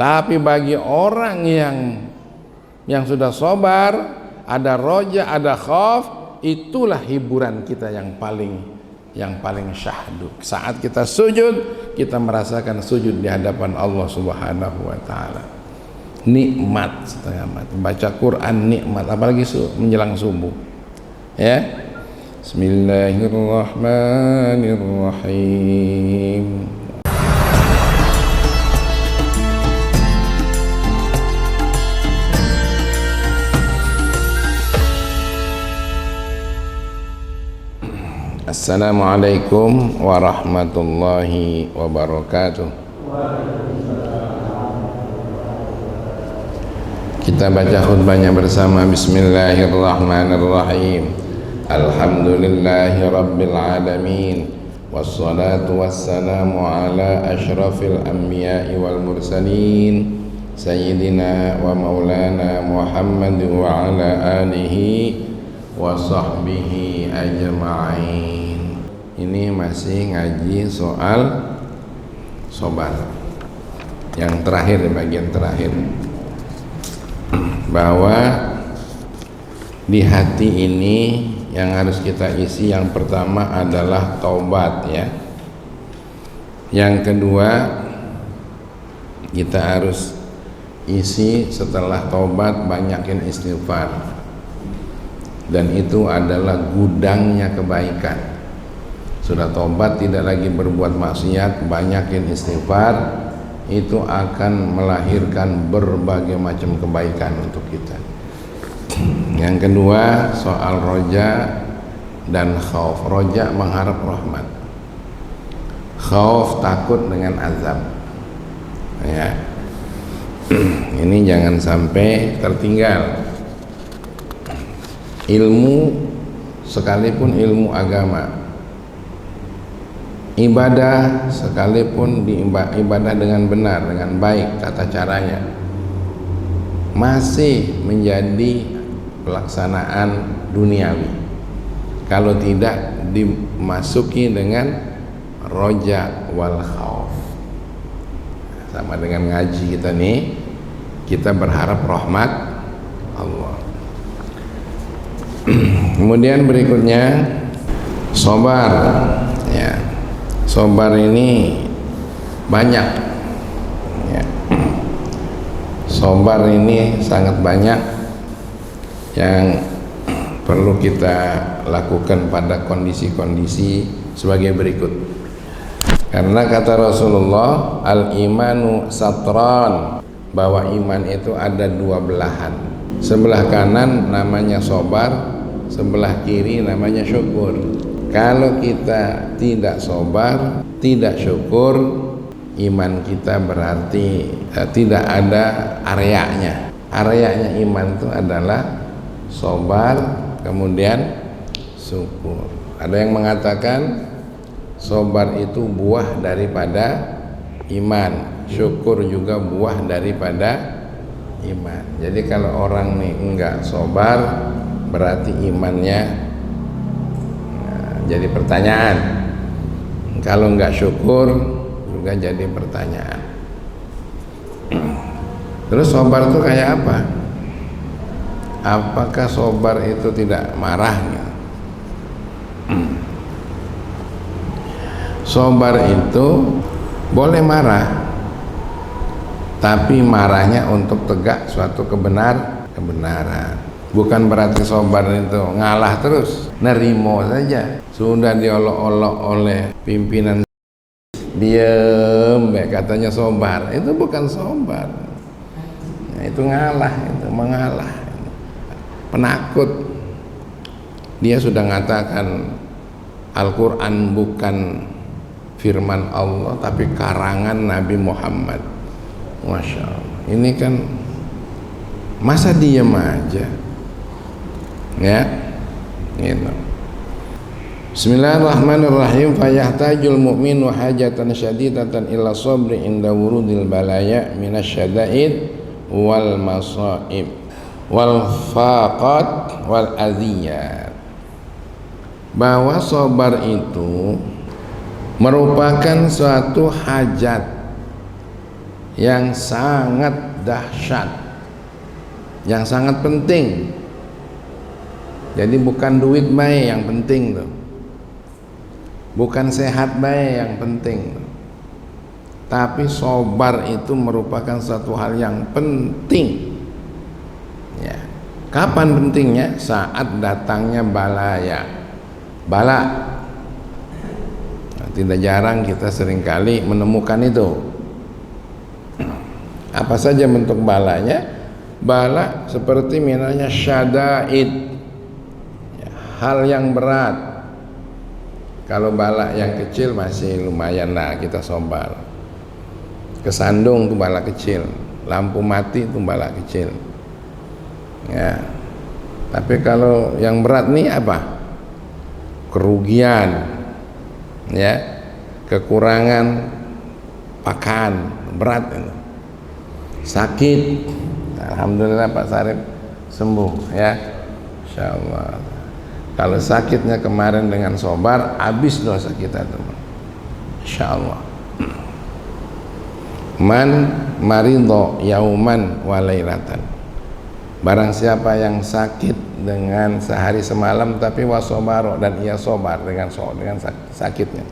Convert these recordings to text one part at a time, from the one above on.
Tapi bagi orang yang sudah sabar, ada roja, ada khauf, itulah hiburan kita yang paling syahdu. Saat kita sujud, kita merasakan sujud di hadapan Allah Subhanahu wa taala. Nikmat setengah mati. Baca Quran nikmat, apalagi menjelang subuh. Ya. Bismillahirrahmanirrahim. Assalamualaikum warahmatullahi wabarakatuh. Kita baca khutbahnya bersama. Bismillahirrahmanirrahim. Alhamdulillahi rabbil alamin. Wassalatu wassalamu ala ashrafil anbiya'i wal mursalin Sayyidina wa maulana Muhammad wa ala alihi wa sahbihi ajma'in. Ini masih ngaji soal sabar. Yang terakhir, bagian terakhir, bahwa di hati ini yang harus kita isi, yang pertama adalah taubat, ya. Yang kedua, kita harus isi setelah taubat banyakin istighfar. Dan itu adalah gudangnya kebaikan. Sudah tobat, tidak lagi berbuat maksiat, banyakin istighfar, itu akan melahirkan berbagai macam kebaikan untuk kita. Yang kedua, soal roja dan khauf. Roja mengharap rahmat, khauf takut dengan azab, ya. Ini jangan sampai tertinggal. Ilmu, sekalipun ilmu agama, ibadah sekalipun ibadah dengan benar, dengan baik tata caranya, masih menjadi pelaksanaan duniawi kalau tidak dimasuki dengan roja wal khauf. Sama dengan ngaji kita nih, kita berharap rahmat Allah. Kemudian berikutnya sabar, ya. Sabar ini banyak, ya. Sabar ini sangat banyak yang perlu kita lakukan pada kondisi-kondisi sebagai berikut. Karena kata Rasulullah, al-imanu satran, bahwa iman itu ada dua belahan. Sebelah kanan namanya sabar, sebelah kiri namanya syukur. Kalau kita tidak sabar, tidak syukur, iman kita berarti tidak ada areanya. Areanya iman itu adalah sabar, kemudian syukur. Ada yang mengatakan sabar itu buah daripada iman, syukur juga buah daripada iman. Jadi kalau orang nih enggak sabar, berarti imannya jadi pertanyaan. Kalau enggak syukur juga jadi pertanyaan. Terus sabar itu kayak apa? Apakah sabar itu tidak marah? Sabar itu boleh marah, tapi marahnya untuk tegak suatu kebenaran. Bukan berarti sabar itu ngalah terus, nerimo saja. Sudah diolok-olok oleh pimpinan, diem, katanya sabar. Itu bukan sabar. Nah, itu ngalah, itu mengalah. Penakut. Dia sudah mengatakan Al-Quran bukan firman Allah, tapi karangan Nabi Muhammad. Masya Allah. Ini kan masa diem aja, ya, gitu. Bismillahirrahmanirrahim. Fayahtajul mu'minu hajatan syadidatan illa sabri inda wurudil balaya minasyada'id wal masaib wal faqat wal aziyat. Bahwa sabar itu merupakan suatu hajat yang sangat dahsyat, yang sangat penting. Jadi bukan duit baik yang penting tuh, bukan sehat baik yang penting tuh. Tapi sobar itu merupakan satu hal yang penting ya. Kapan pentingnya? Saat datangnya balaya, bala. Nah, tidak jarang kita seringkali menemukan itu. Apa saja bentuk balanya? Bala seperti misalnya syada'id, ya, hal yang berat. Kalau bala yang kecil masih lumayan lah kita sobar. Kesandung itu bala kecil, lampu mati itu bala kecil ya. Tapi kalau yang berat nih apa? Kerugian ya, kekurangan pakan, berat itu. Sakit, alhamdulillah Pak Sarip sembuh ya, insyaallah. Kalau sakitnya kemarin dengan sobar, habis dosa kita teman, insyaallah. Man maridho yauman walailatan, barang siapa yang sakit dengan sehari semalam tapi wasobaro, dan ia sobar dengan sakitnya,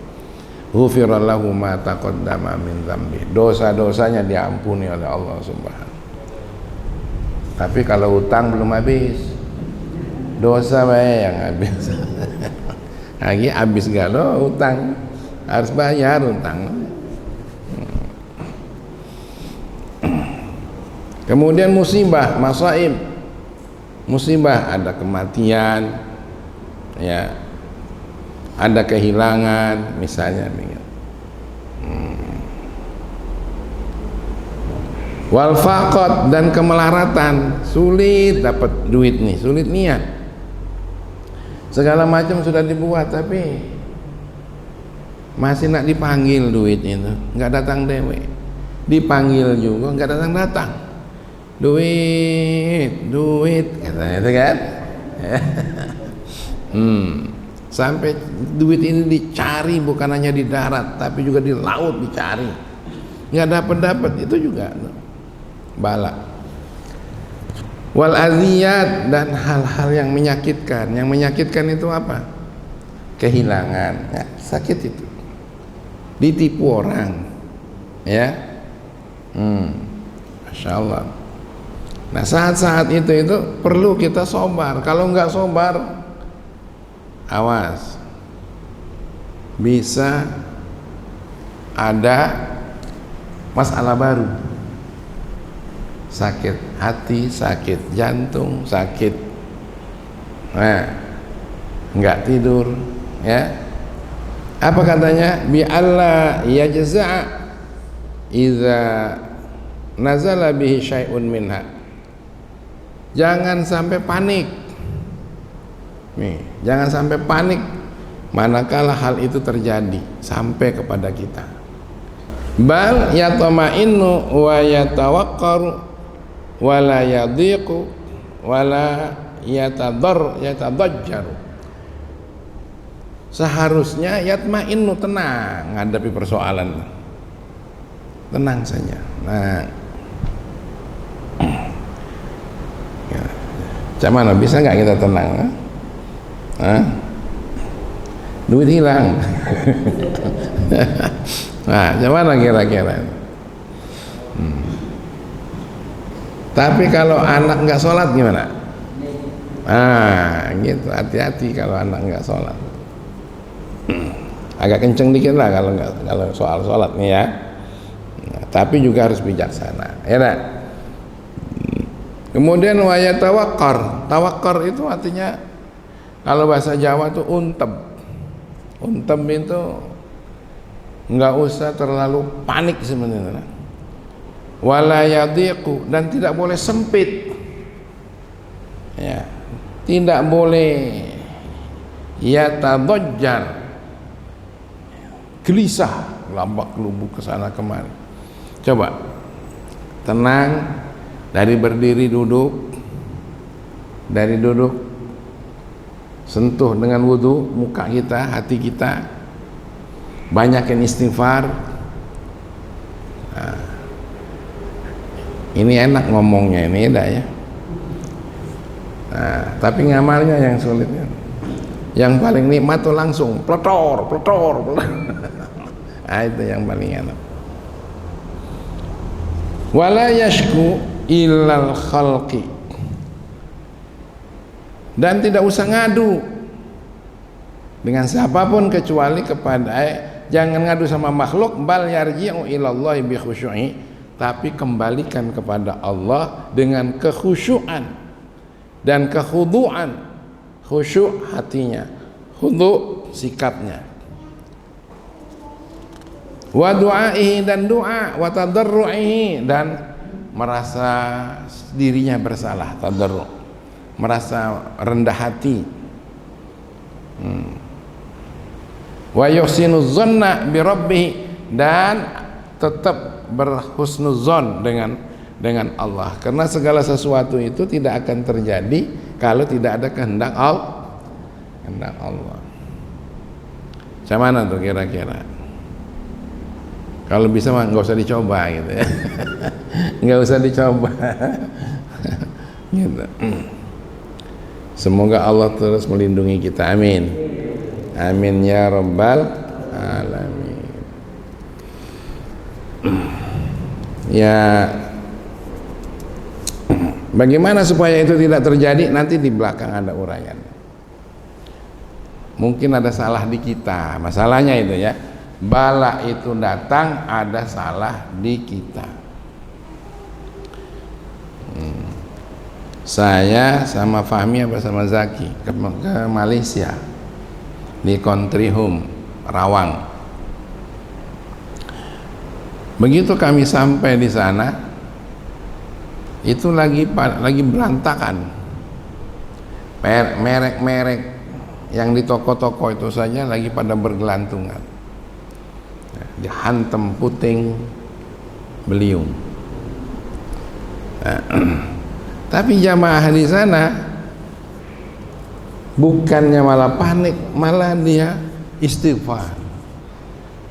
ghufira lahu ma taqaddama min dzambi, dosa-dosanya diampuni oleh Allah Subhanahu. Tapi kalau utang belum habis, dosa bae yang habis. Lagi habis galau utang, harus bayar utang. Kemudian musibah, masaib, musibah, ada kematian ya, ada kehilangan misalnya wal faqad, dan kemelaratan, sulit dapat duit nih, sulit niat, segala macam sudah dibuat tapi masih nak dipanggil duit itu nggak datang dewe, dipanggil juga nggak datang. Duit katanya itu kan. Sampai duit ini dicari, bukan hanya di darat tapi juga di laut dicari, nggak dapat itu juga bala. Wal aziyat, dan hal-hal yang menyakitkan. Yang menyakitkan itu apa? Kehilangan ya, sakit itu, ditipu orang ya. Masya Allah. Nah saat-saat itu perlu kita sobar. Kalau nggak sobar, awas, bisa ada masalah baru, sakit hati, sakit jantung, sakit nggak tidur ya. Apa katanya? Bi alla yajza'a idza nazala bihi syai'un minha. Jangan sampai panik nih, jangan sampai panik manakala hal itu terjadi sampai kepada kita. Bal yatama'innu wa yatawaqqaru wa la yadhiqu wa la yatadajjaru. Seharusnya yatma'innu, tenang menghadapi persoalan, tenang saja. Nah, cuman bisa nggak kita tenang? Duit hilang. Nah, cuman kira-kira. Tapi kalau anak nggak sholat gimana? Gitu, hati-hati kalau anak nggak sholat. Agak kenceng dikit lah kalau soal sholat nih ya. Nah, tapi juga harus bijaksana, ya nak? Kemudian waya tawakkar. Tawakkar itu artinya kalau bahasa Jawa itu untem. Untem itu nggak usah terlalu panik sebenarnya. Wala yadhiqu, dan tidak boleh sempit. Ya, tidak boleh yatadajjar, gelisah, lambak lubuk ke sana kemari. Coba tenang. Dari berdiri duduk, dari duduk sentuh dengan wudu muka kita, hati kita, banyakin istighfar. Ini enak ngomongnya ini dah ya. Nah, tapi ngamalnya yang sulit. Yang paling nikmat tuh langsung pletor. Nah, itu yang paling enak. Wala yashku illal khalqi, dan tidak usah ngadu dengan siapapun kecuali kepada jangan ngadu sama makhluk, bal yarji'u ilallahi bi khusyu'i, tapi kembalikan kepada Allah dengan kekhusyuan dan kekhudu'an. Khusyuk hatinya, khudu' sikapnya, wa du'aihi dan doa, wa tadarru'ihi dan merasa dirinya bersalah, tadarru', merasa rendah hati, wa yuhsinuz zanna bi rabbih, dan tetap berhusnuzon dengan Allah, karena segala sesuatu itu tidak akan terjadi kalau tidak ada kehendak Allah. Macam mana tuh kira-kira? Kalau bisa mah nggak usah dicoba gitu ya. Nggak usah dicoba. Gitu. Semoga Allah terus melindungi kita, amin. Amin ya rabbal alamin. Ya, bagaimana supaya itu tidak terjadi? Nanti di belakang ada uraian. Mungkin ada salah di kita, masalahnya itu ya. Bala itu datang, ada salah di kita. Saya sama Fahmi apa sama Zaki ke Malaysia di Country Home Rawang. Begitu kami sampai di sana, itu lagi berantakan. Merek-merek yang di toko-toko itu saja lagi pada bergelantungan, dihantam puting beliung. Tapi jamaah di sana bukannya malah panik, malah dia istighfar,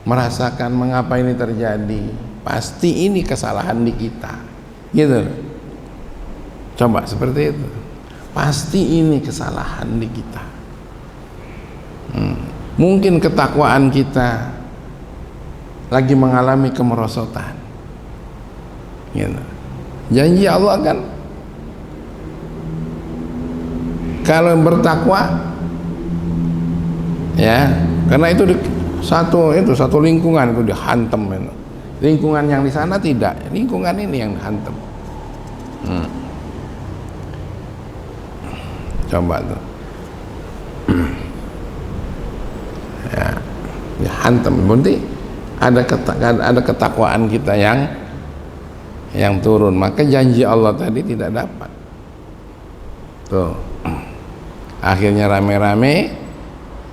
merasakan mengapa ini terjadi, pasti ini kesalahan di kita, gitu. Coba seperti itu, pasti ini kesalahan di kita. Mungkin ketakwaan kita lagi mengalami kemerosotan, gitu. Janji Allah kan kalau bertakwa ya, karena itu satu lingkungan itu dihantam, itu lingkungan yang di sana tidak, lingkungan ini yang dihantam. Coba tuh ya, dihantam, berarti ada ketakwaan kita yang turun, maka janji Allah tadi tidak dapat tuh. Akhirnya rame-rame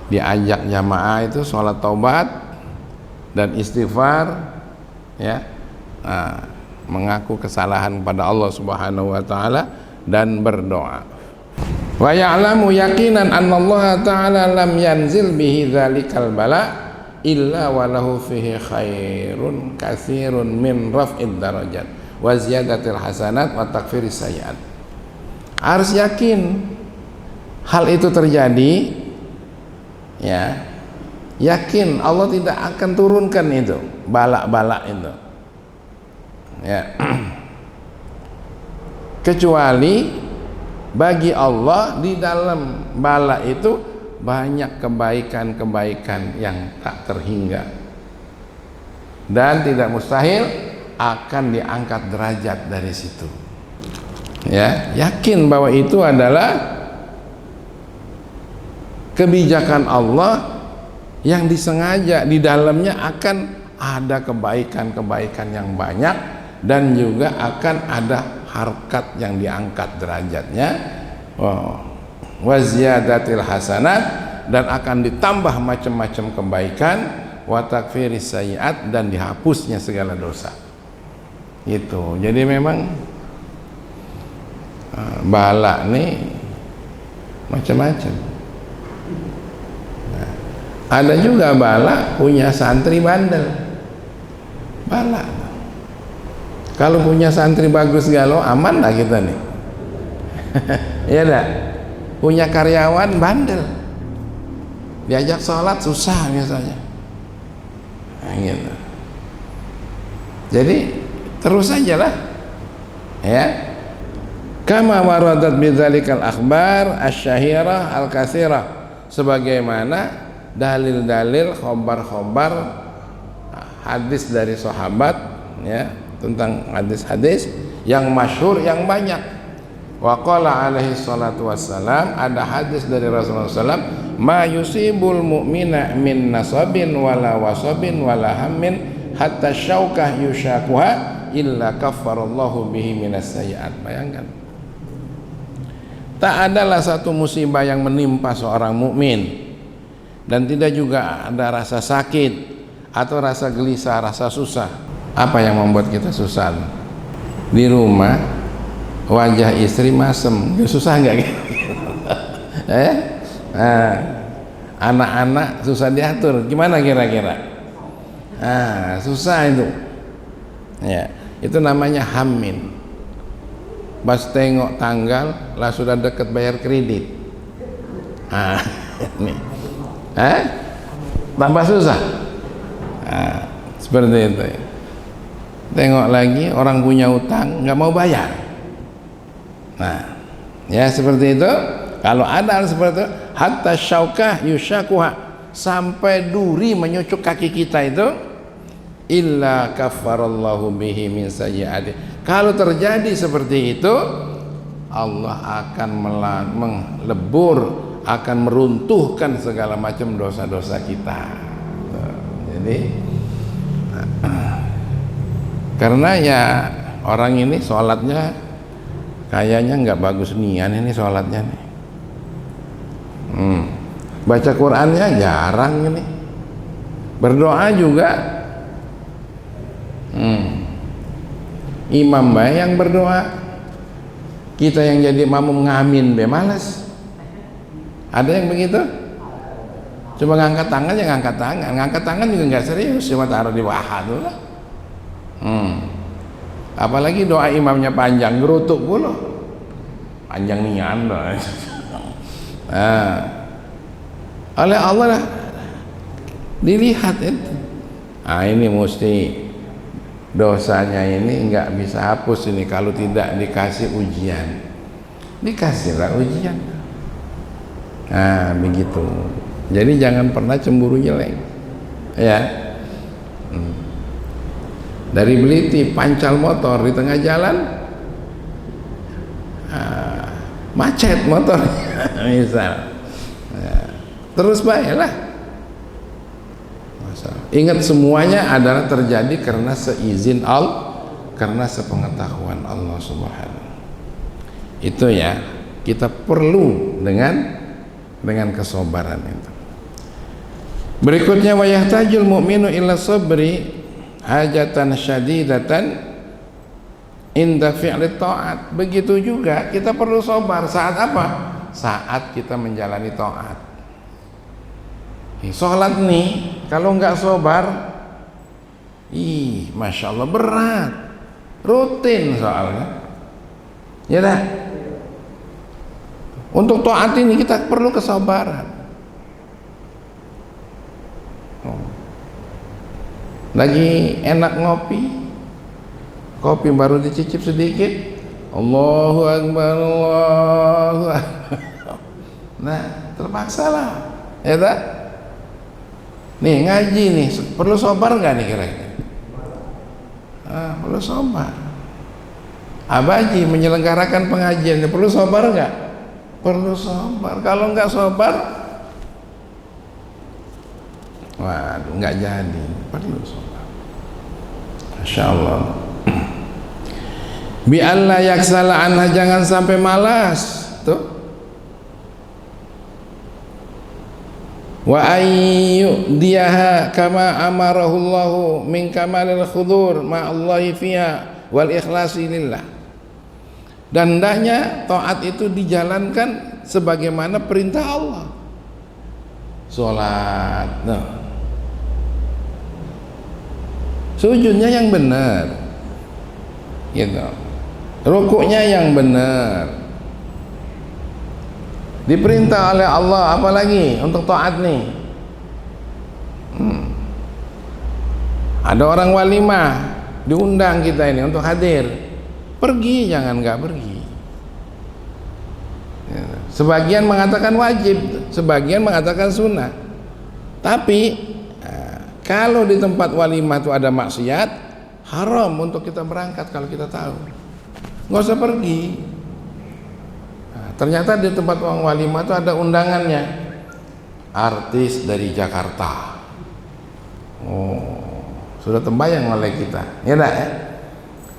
diajak jamaah itu sholat taubat dan istighfar ya, mengaku kesalahan pada Allah Subhanahu wa taala dan berdoa. Wa ya'lamu yaqinan anna Allah taala lam yanzil bihi dzalikal bala illa walahu fihi khairun katsirun min raf'id darajat wa ziyadatil hasanat wa takfiris sayyi'at. Harus yakin hal itu terjadi ya, yakin Allah tidak akan turunkan itu bala-bala itu ya, kecuali bagi Allah di dalam bala itu banyak kebaikan-kebaikan yang tak terhingga, dan tidak mustahil akan diangkat derajat dari situ ya. Yakin bahwa itu adalah kebijakan Allah yang disengaja, di dalamnya akan ada kebaikan-kebaikan yang banyak, dan juga akan ada harkat yang diangkat derajatnya, wa ziyadatil hasanat, dan akan ditambah macam-macam kebaikan, wa takfiris sayyi'at, dan dihapusnya segala dosa. Itu jadi memang bala nih macam-macam. Ada juga bala punya santri bandel, bala Kalau punya santri bagus galau, aman lah kita nih. Iya dah. Punya karyawan bandel, diajak sholat susah biasanya. Nah, gitu. Jadi terus aja lah, ya. Kama waradat bidzalikal akhbar asyahirah al-katsirah, sebagaimana dalil-dalil khobar-khobar hadis dari sahabat, ya, tentang hadis-hadis yang masyhur yang banyak. Wa qala alaihi salatu wassalam, ada hadis dari Rasulullah SAW, ma yusibul mu'mina min nasabin wala wasabin wala hammin hatta syaukah yushakuha illa kaffarallahu bihi minas sayyi'at. Bayangkan, tak adalah satu musibah yang menimpa seorang mukmin dan tidak juga ada rasa sakit atau rasa gelisah, rasa susah. Apa yang membuat kita susah? Di rumah wajah istri masem, susah nggak? Anak-anak susah diatur, gimana kira-kira? Susah itu, ya. Itu namanya hammin. Pas tengok tanggal lah sudah deket bayar kredit. Nih, tambah susah. Seperti itu. Tengok lagi orang punya utang nggak mau bayar. Nah, ya seperti itu. Kalau ada hal seperti itu, hatta syaukah yushakuha, sampai duri menyucuk kaki kita itu, illa kaffarallahu bihi min sayyi'ati. Kalau terjadi seperti itu, Allah akan melebur, akan meruntuhkan segala macam dosa-dosa kita. Jadi karena ya orang ini sholatnya kayaknya nggak bagus nian ini sholatnya nih. Baca Qurannya jarang ini, berdoa juga imam bae yang berdoa, kita yang jadi makmum ngamin be malas. Ada yang begitu? Coba ngangkat tangan, ya ngangkat tangan juga nggak serius, cuma taruh di waha tuh lah. Apalagi doa imamnya panjang, gerutuk pula panjang nian loh. Oleh Allah lah dilihat itu. Ini mesti dosanya ini nggak bisa hapus ini kalau tidak dikasih ujian. Dikasihlah ujian. Begitu. Jadi jangan pernah cemburu jelek, ya. Dari Beliti pancal motor di tengah jalan, macet motor misal, terus baiklah. Ingat semuanya adalah terjadi karena seizin Allah, karena sepengetahuan Allah Subhanahu. Itu ya, kita perlu dengan kesabaran itu. Berikutnya, wa yahtajul mu'minu ila sabri hajatan syadidatan inda fi'li ta'at. Begitu juga kita perlu sabar saat apa? Saat kita menjalani ta'at. Sholat nih kalau nggak sabar, masya Allah berat, rutin soalnya, ya dah. Untuk ta'at ini kita perlu kesabaran. Lagi enak ngopi, kopi baru dicicip sedikit, Allahu Akbar, Allahu Akbar. Nah, terpaksa lah, ya tak? Nih ngaji nih, perlu sabar nggak nih kira-kira? Perlu sabar. Abaji menyelenggarakan pengajian, perlu sabar nggak? Perlu sabar. Kalau nggak sabar, waduh, nggak jadi. Perlu sabar. Masya Allah. Bi alla yaksala anha, jangan sampai malas. Tuh. Wa ayyu diyaha kama amarahullahu min kamalil khudur ma'allahi fiha wal ikhlasi lillah. Dan hendaknya taat itu dijalankan sebagaimana perintah Allah. Salat, sujudnya yang benar, gitu. Rukuknya yang benar. Diperintah oleh Allah, apalagi untuk taat nih. Ada orang walimah, diundang kita ini untuk hadir, pergi, jangan nggak pergi. Sebagian mengatakan wajib, sebagian mengatakan sunnah. Tapi kalau di tempat walimah itu ada maksiat, haram untuk kita berangkat kalau kita tahu. Nggak usah pergi. Ternyata di tempat walimah itu ada undangannya, artis dari Jakarta. Sudah terbayang oleh kita, ya enggak ya?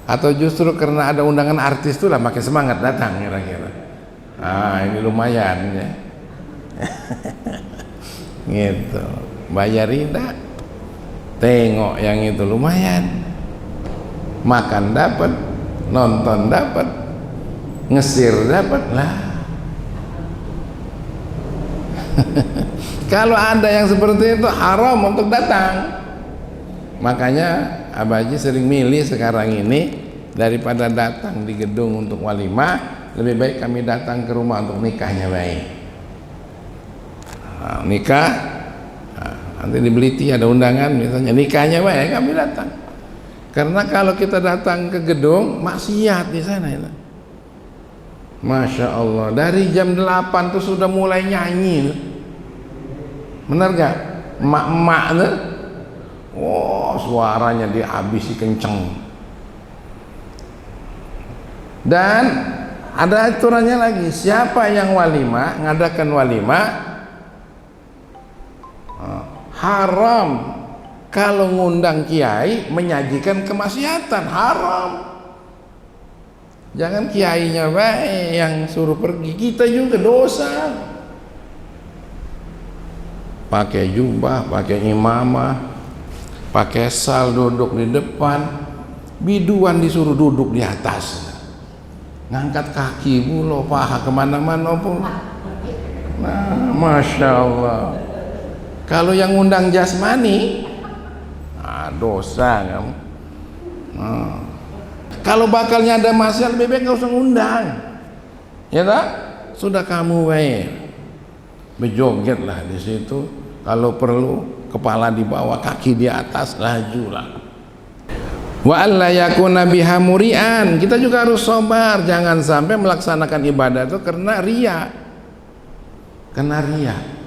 Atau justru karena ada undangan artis itulah makin semangat datang kira-kira. Ini lumayan ya. Gitu. Bayar tidak? Tengok yang itu lumayan. Makan dapat, nonton dapat, ngesir dapat lah. Kalau ada yang seperti itu haram untuk datang. Makanya Abah Haji sering milih sekarang ini, daripada datang di gedung untuk walimah, lebih baik kami datang ke rumah untuk nikahnya baik. Nikah, nanti di Beliti ada undangan misalnya, nikahnya baik kami datang. Karena kalau kita datang ke gedung, maksiat di sana itu. Masya Allah, dari jam 8 tuh sudah mulai nyanyi. Benar gak? Emak-emak tuh, suaranya dihabisi kenceng. Dan ada aturannya lagi, siapa yang walimah, ngadakan walimah, haram kalau ngundang kiai menyajikan kemaksiatan, haram. Jangan kiainya baik yang suruh pergi, kita juga dosa. Pakai jubah, pakai imamah, pakai sal, duduk di depan, biduan disuruh duduk di atas, ngangkat kaki mulu, paha kemana-mana pun. Nah, Masya Allah. Kalau yang ngundang jasmani, dosa kamu. Kalau bakalnya ada masalah, lebih baik nggak usah ngundang, ya tak? Sudah kamu baik, berjogetlah di situ. Kalau perlu kepala di bawah, kaki di atas, lajulah. Wa alla yakuna biha muri'an. Kita juga harus sabar, jangan sampai melaksanakan ibadah itu karena riya. Karena riya.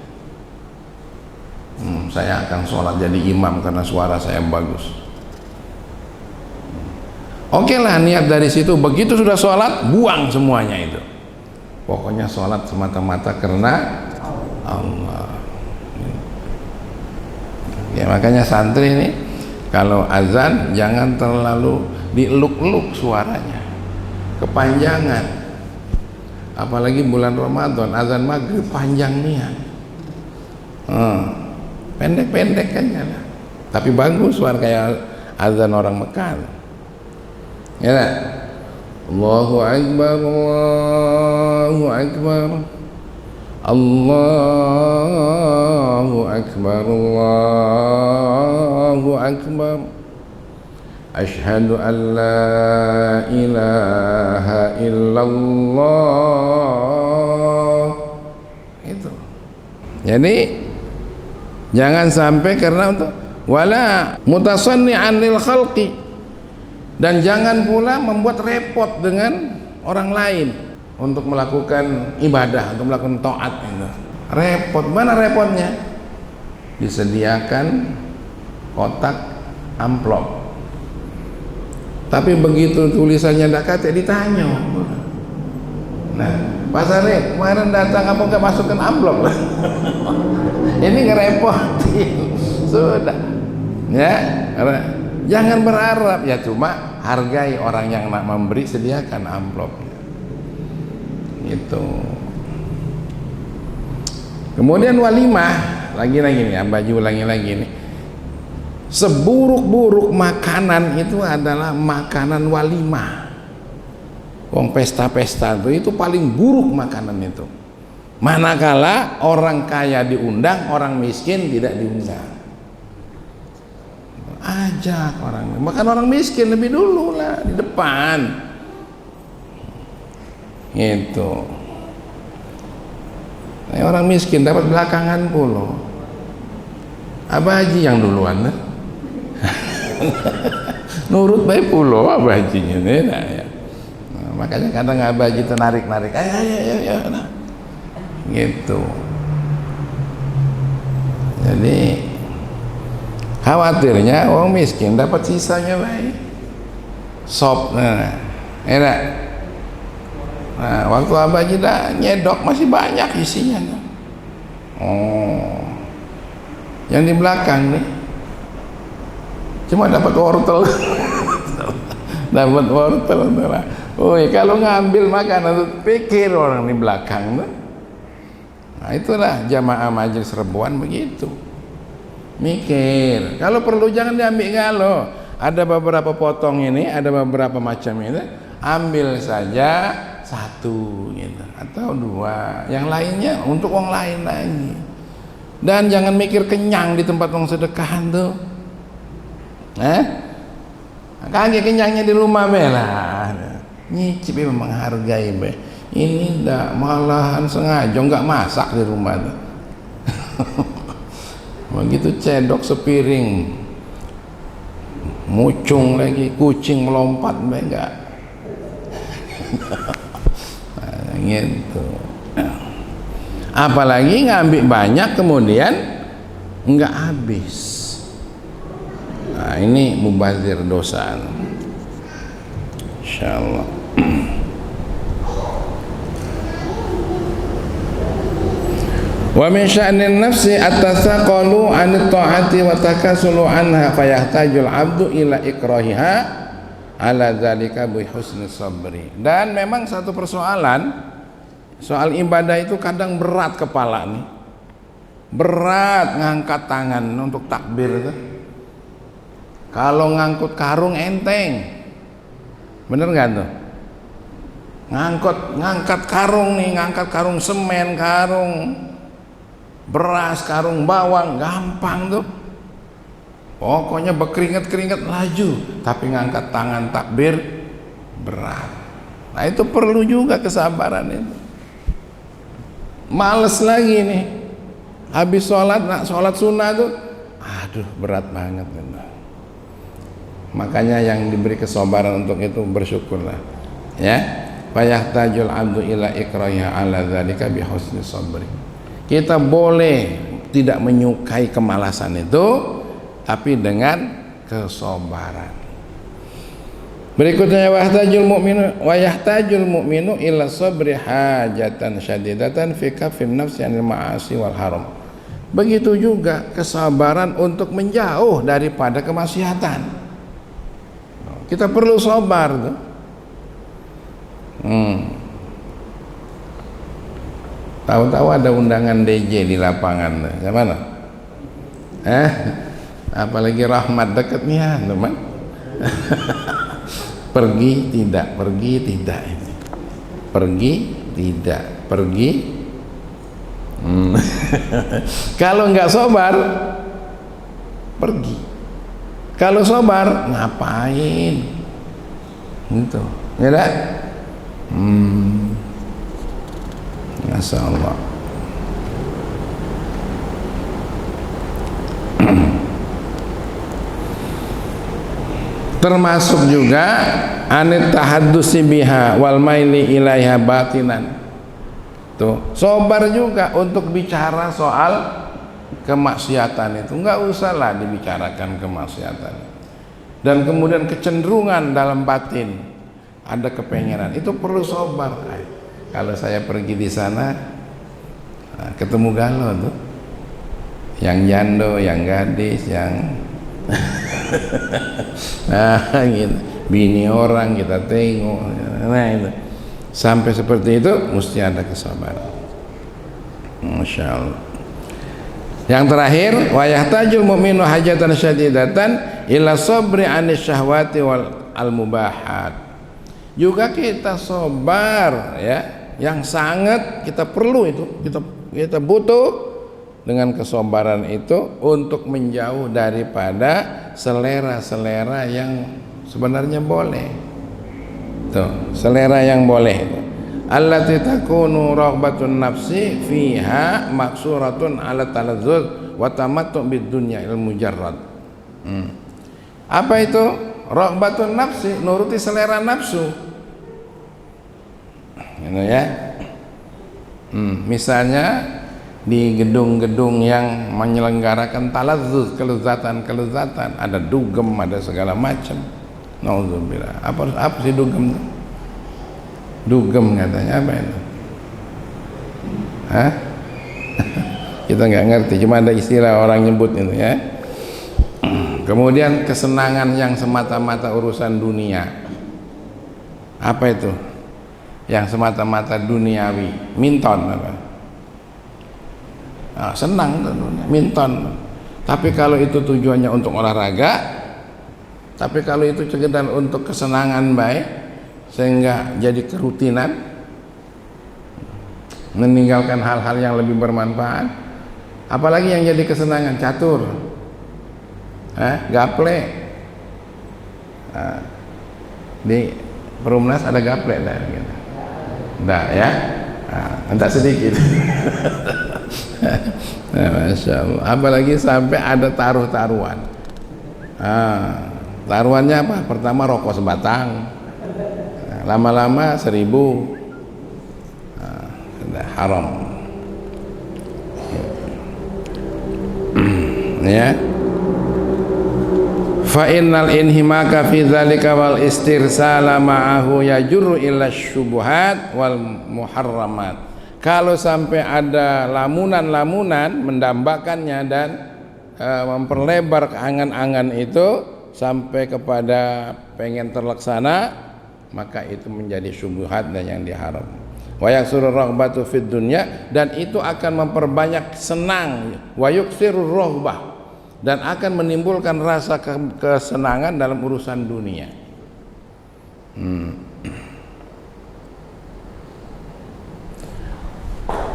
Saya akan sholat jadi imam karena suara saya bagus. Oke lah, niat dari situ. Begitu sudah sholat, buang semuanya itu. Pokoknya sholat semata-mata karena Allah. Ya makanya santri ini kalau azan jangan terlalu dieluk-eluk suaranya, kepanjangan. Apalagi bulan Ramadan, azan maghrib panjang niat. Pendek-pendek kan ya, tapi bagus suara kayak azan orang Mekah. Ya, Allahu Akbar, Allahu Akbar, Allahu Akbar, Allahu Akbar, Asyhadu an la ilaha illallah. Itu. Jadi jangan sampai karena untuk wala mutasanni'an lil khalqi, dan jangan pula membuat repot dengan orang lain untuk melakukan ibadah, untuk melakukan taat itu. Repot, mana repotnya? Disediakan kotak amplop. Tapi begitu tulisannya tidak kata ditanya. Nah, Pak Sarif kemarin datang apa nggak masukkan amplop? Ini ngerepotin. Sudah. Ya, jangan berharap, ya cuma hargai orang yang nak memberi, sediakan amplopnya. Itu. Kemudian walimah, lagi-lagi nih, baju lagi-lagi nih. Seburuk-buruk makanan itu adalah makanan walimah. Wong pesta-pesta itu paling buruk makanan itu. Manakala orang kaya diundang, orang miskin tidak diundang. Ajak orang, makan orang miskin lebih dulu lah di depan. depan. Gitu. Nah, orang miskin dapat belakangan pula. Abah Haji yang duluan. Nurut baik pula Abah Hajinya. Nah, ya. Nah, makanya kadang Abah Haji itu narik-narik. Ayo. Nah. Gitu. Jadi khawatirnya orang miskin dapat sisanya baik. Sop. Nah, enak. Nah, waktu Abah Haji dah nyedok masih banyak isinya. Oh, yang di belakang nih cuma dapat wortel. Dapat wortel. Oh, kalau ngambil makanan pikir orang di belakang tuh. Nah, itulah jamaah majelis Rebuan begitu. Mikir, kalau perlu jangan diambil galau. Ada beberapa potong ini, ada beberapa macam ini, ambil saja satu gitu atau dua, yang lainnya untuk orang lain lagi. Dan jangan mikir kenyang di tempat orang sedekahan tuh. Kagak kenyangnya di rumah belah. Nyicip memang menghargai be. Ini ndak, malahan sengaja nggak masak di rumah tuh. Begitu cedok sepiring, mucung lagi, kucing melompat be enggak. Nah, gitu. Apalagi ngambil banyak kemudian enggak habis. Nah, ini mubazir dosa. Insyaallah. Wa min sya'nin nafsi at-tasaqalu 'an at-ta'ati wa takasulu 'anha fayahtajul 'abdu ila ikrahiha ala dzalika bi husni sabri. Dan memang satu persoalan, soal ibadah itu kadang berat kepala nih. Berat ngangkat tangan untuk takbir itu. Kalau ngangkut karung enteng. Bener nggak tuh? Ngangkat karung nih, ngangkat karung semen, karung beras, karung bawang, gampang tuh. Pokoknya berkeringat-keringat laju, tapi ngangkat tangan takbir berat. Nah, itu perlu juga kesabaran itu. Males lagi nih, habis sholat, nak sholat sunnah tuh, aduh berat banget benar. Makanya yang diberi kesabaran untuk itu bersyukurlah, ya. Fayahtajul 'abdu ila ikrahiha ala dzalika bi husni sabri. Kita boleh tidak menyukai kemalasan itu, tapi dengan kesabaran. Berikutnya wahtajul mu'minu ila sabri hajatan syadidatan fi kafin nafsi anil ma'asi wal haram. Begitu juga kesabaran untuk menjauh daripada kemaksiatan. Kita perlu sabar tuh. Tahu-tahu ada undangan DJ di lapangan, gimana? Apalagi Rahmat dekatnya, teman. Pergi tidak ini. Pergi tidak, pergi. Kalau nggak sabar, pergi. Kalau sabar, ngapain? Gitu, ya dah. Masya Allah. Termasuk juga anit tahaddusi biha wal maili ilaiha batinan. Tuh, sabar juga untuk bicara soal kemaksiatan itu. Enggak usahlah dibicarakan kemaksiatan. Dan kemudian kecenderungan dalam batin, ada kepengenan, itu perlu sabar. Kalau saya pergi di sana, ketemu galau tuh, yang jando, yang gadis, yang nah gitu, bini orang kita tengok, nah itu, sampai seperti itu mesti ada kesabaran. Masya Allah. Yang terakhir, wa yahtajul mu'minu hajatan syadidatan ila sabri anis syahwati wal al-mubahat. Juga kita sabar, ya, yang sangat kita perlu itu, kita butuh dengan kesabaran itu untuk menjauh daripada selera-selera yang sebenarnya boleh. Tuh, selera yang boleh. Allati takunu raghbatun nafsi fiha maksuratun ala talazzuz wa tamattu bid dunya il mujarrad. Apa itu? Raghbatun nafsi, nuruti selera nafsu. Gitu ya. Misalnya di gedung-gedung yang menyelenggarakan talazzuz, kelezatan, ada dugem, ada segala macam. Nauzubillah. Apa sih dugem? Dugem katanya apa itu? Hah? Kita nggak ngerti, cuma ada istilah orang nyebut itu ya. Kemudian kesenangan yang semata-mata urusan dunia. Apa itu? Yang semata-mata duniawi, minton apa? Senang minton. Tapi kalau itu tujuannya untuk olahraga, tapi kalau itu sekedar untuk kesenangan baik, sehingga jadi kerutinan, meninggalkan hal-hal yang lebih bermanfaat. Apalagi yang jadi kesenangan, catur, gaple. Di Perumnas ada gaple dah, gitu. Dah ya, entah sedikit. Masya Allah. Apalagi sampai ada taruh-taruhan. Taruhannya apa? Pertama rokok sebatang, lama-lama 1000, haram. Ya. Fa innal inhimaka fi dzalika wal istirsala ma'ahu yajurru ila syubhat wal muharramat. Kalau sampai ada lamunan-lamunan mendambakannya dan memperlebar keangan-angan itu sampai kepada pengen terlaksana, maka itu menjadi syubhat dan yang diharam. Wa yaksuru raghbatu fid dunya, dan itu akan memperbanyak senang. Wa yuksiru raghbah, dan akan menimbulkan rasa kesenangan dalam urusan dunia.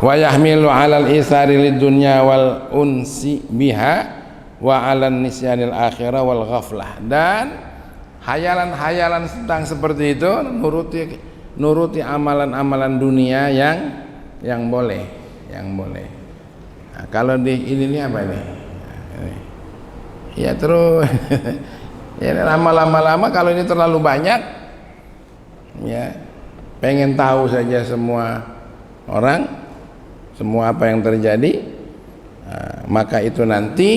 Wa yahmilu 'alal isari lid dunya wal unsi biha wa 'alan nisyanil akhirah wal ghaflah. Dan hayalan-hayalan tentang seperti itu nuruti amalan-amalan dunia yang boleh, Nah, kalau di ini apa ini? Ya terus ya lama-lama kalau ini terlalu banyak, ya pengen tahu saja semua orang, semua apa yang terjadi, maka itu nanti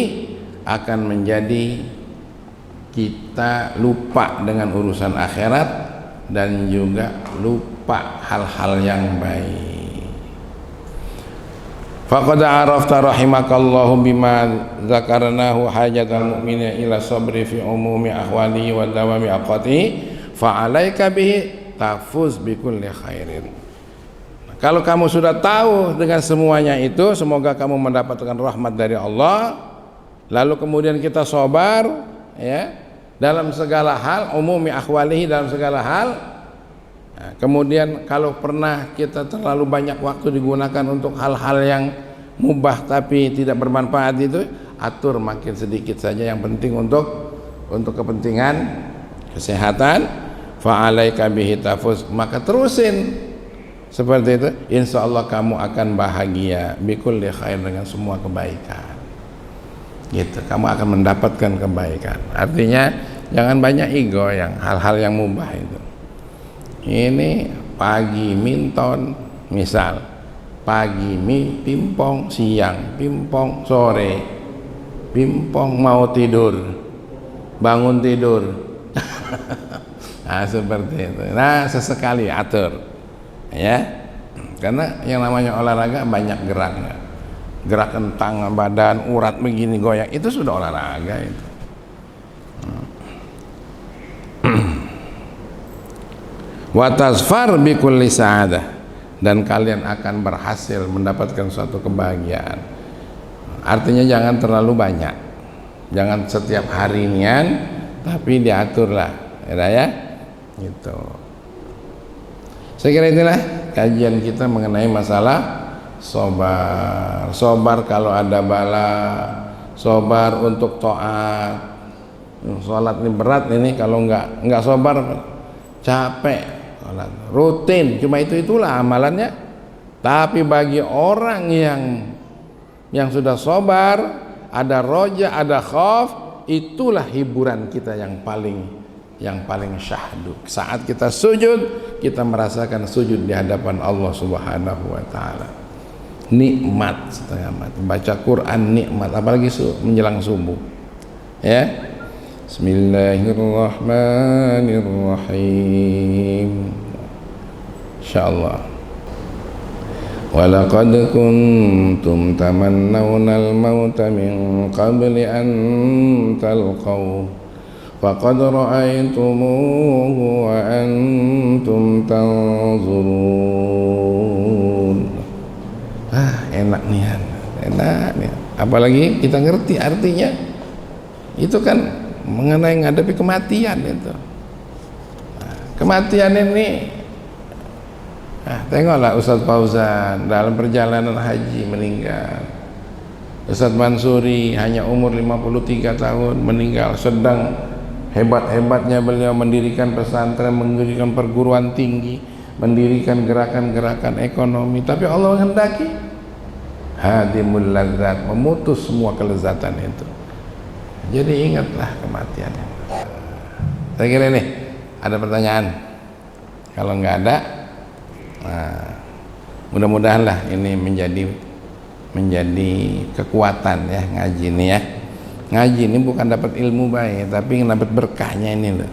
akan menjadi kita lupa dengan urusan akhirat dan juga lupa hal-hal yang baik. Faqad arafta rahimakallahu bima zakarnahu hajatal mu'mina ila sabri fi umumi ahwalihi wa dawami aqati fa alaika bihi tafuz bi kulli khairin. Kalau kamu sudah tahu dengan semuanya itu, semoga kamu mendapatkan rahmat dari Allah. Lalu kemudian kita sabar, ya, dalam segala hal, umumi ahwalihi, dalam segala hal. Nah, kemudian kalau pernah kita terlalu banyak waktu digunakan untuk hal-hal yang mubah tapi tidak bermanfaat, itu atur makin sedikit saja, yang penting untuk kepentingan kesehatan. Fa'alaika bihi tafuz, maka terusin seperti itu, insya Allah kamu akan bahagia bikulli khair, dengan semua kebaikan gitu, kamu akan mendapatkan kebaikan. Artinya jangan banyak ego yang hal-hal yang mubah itu. Ini pagi minton, misal pagi pimpong, siang pimpong, sore pimpong, mau tidur bangun tidur. Nah seperti itu. Nah sesekali atur, ya, karena yang namanya olahraga banyak geraknya, gerakan tangan, badan, urat begini goyang, itu sudah olahraga itu. Wa tasfar bi kulli sa'adah, dan kalian akan berhasil mendapatkan suatu kebahagiaan. Artinya jangan terlalu banyak, jangan setiap harian, tapi diaturlah, ya, gitu. Saya kira itulah kajian kita mengenai masalah sobar. Sobar kalau ada bala, sobar untuk taat. Sholat ini berat ini, kalau nggak sobar capek, sholat rutin, cuma itulah amalannya. Tapi bagi orang yang sudah sabar, ada roja, ada khauf, itulah hiburan kita yang paling syahdu. Saat kita sujud, kita merasakan sujud di hadapan Allah Subhanahu wa taala. Nikmat setengah mati. Baca Quran nikmat, apalagi menjelang subuh. Ya. Bismillahirrahmanirrahim. Insyaallah. Walaqad kuntum tamannawna al-mauta min qabli an talqaw faqad ra'aytumuhu wa antum tanzurun. Enak nih, apalagi kita ngerti artinya. Itu kan mengenai menghadapi kematian itu. Kematian ini, tengoklah Ustadz Fauzan dalam perjalanan haji meninggal. Ustadz Mansuri hanya umur 53 tahun meninggal, sedang hebat-hebatnya beliau mendirikan pesantren, mendirikan perguruan tinggi, mendirikan gerakan-gerakan ekonomi. Tapi Allah menghendaki hadimul ladzat, memutus semua kelezatan itu. Jadi ingatlah kematian. Saya kira nih ada pertanyaan. Kalau nggak ada, mudah-mudahan lah ini menjadi kekuatan ya ngaji ini ya. Ngaji ini bukan dapat ilmu baik, tapi dapat berkahnya ini loh.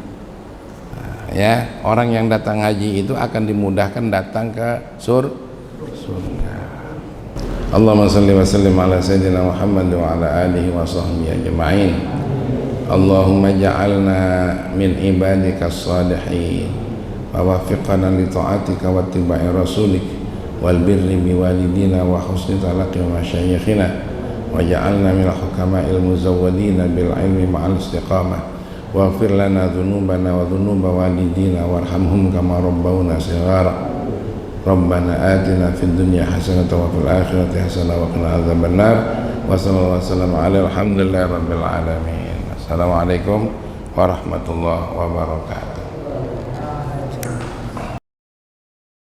Ya, orang yang datang ngaji itu akan dimudahkan datang ke surga. Allahumma salli wa sallim ala sayyidina Muhammad wa ala alihi wa sahbihi ajma'in. Allahumma ja'alna min ibadika as-salihin wa waffiqna li ta'atika wa ittiba'i rasulik wal birri bi walidina wa husni talaqi masyayikhina wa ja'alna min hukama'il muzawwadina bil ilmi ma'al istiqamah waghfir lana dhunubana wa dhunuba walidina warhamhum kama rabbawna shighara. Rabbana atina fid dunya hasanatan wa fil akhirati hasanatan wa qina adzabannar. Wa sallallahu wasallam ala alhamdulillahi rabbil alamin. Assalamualaikum warahmatullahi wabarakatuh.